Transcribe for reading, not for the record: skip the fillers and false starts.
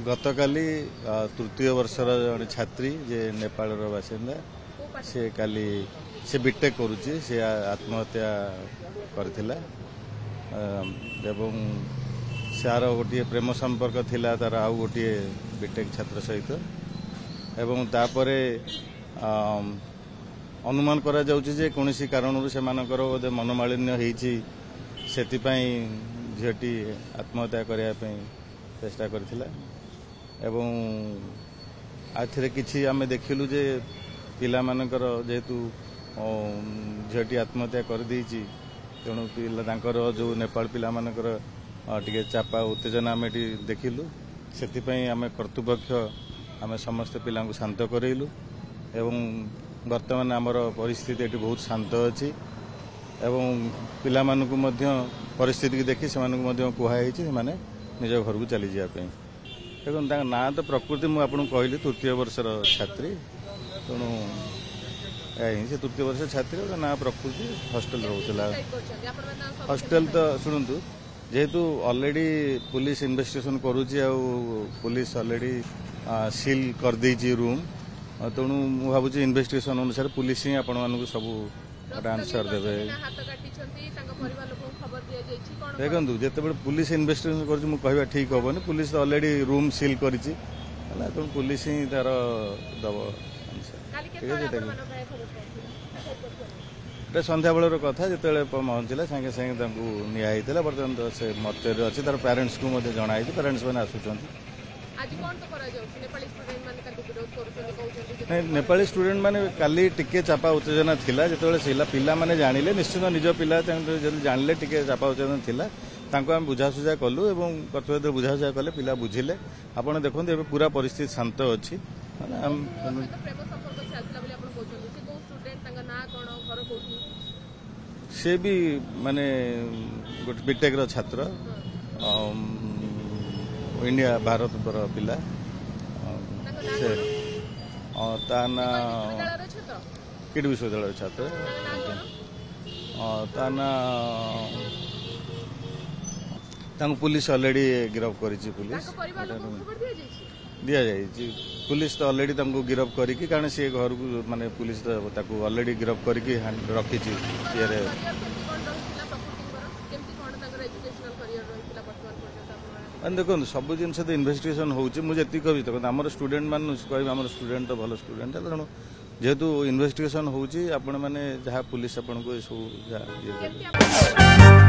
गतकाली तृतीय वर्षर जड़े छात्री जे नेपाल बासिंदा से काली से बीटेक करुच्ची से आत्महत्या करथिला एवं सार गोटे प्रेम संपर्क थिला तार आउ गोटे बीटेक छात्र सहित एवं तापरे अनुमान करा जाउची जे कोनोसी कारणरू से मानकर बोधे मनोमालिन्य हेची सेतिपई झीटी आत्महत्या करिया पई चेष्टा करथिला एवं आथिरे किछि आमे देखिलु जे पिला मानकर जेतु झीटी आत्महत्या कर देइची तेणु पिला तांकर जो नेपाल पिला मानकर टिके चापा उत्तेजना आमे देखिलु सेतिपई आमे कर्तृपक्ष आमे समस्त पिला को शांत करैलु एवं वर्तमान आमर परिस्थिति एटी बहुत शांत अच्छी एवं पिला मानकु मध्य परिस्थिति की देखि से कुहाई माने निज घर को चली जाए देखो ना तो प्रकृति मुझे आपको कहली तृतीय वर्षर छात्री तेणु से तृतीय वर्ष छात्री ना प्रकृति हॉस्टेल रोला हॉस्टेल तो शुणु जेहेतु ऑलरेडी पुलिस इन्वेस्टिगेशन करुच्ची पुलिस ऑलरेडी सील कर देइची रूम तेणु मु भावुँ इन्वेस्टिगेशन अनुसार पुलिस ही आपण मानक सब आंसर देवे देखु जिते पुलिस इन्वेस्टिगेशन कर ठीक हेनी पुलिस ऑलरेडी रूम सील कर पुलिस ही तार दब संध्या बेलर कथा जिते पहुँचला सागे सागे निहता बर्तमान तो से मर्चरी अच्छी तार पेरेन्ट्स को जनाई पेरेन्ट्स मैंने आसुँच नेपाली स्टूडेंट माने काली टिके चापा उत्तेजना थिला जिते पिला माने जानिले निश्चित निज पिला जानिले टिके चापा उत्तेजना थिला तांको हम बुझासुझा कलु एवं कर्तव्य बुझासुझा कले पिला बुझिले आपण देखते एबे पूरा परिस्थिति शांत अच्छी से भी माने गोटे बीटेक रो छात्र इंडिया भारत पिला ताना किड विश्वविद्यालय छात्र ताना पुलिस ऑलरेडी गिरफ्त करिछि पुलिस दिया जाइछि पुलिस तो ऑलरेडी तमको गिरफ्त करिकि कारण से घर को माने पुलिस तो ऑलरेडी गिरफ्त करिकि रखिछि ये देखो सब जिन तो इन्वेस्टिगेशन होची मुझे कहि तो आम स्टूडेंट मान कह स्टूडेंट तो भल स्टूडेंट तेणु जेहेतु इन्वेस्टिगेशन होची आपण माने जहाँ पुलिस आपन को सब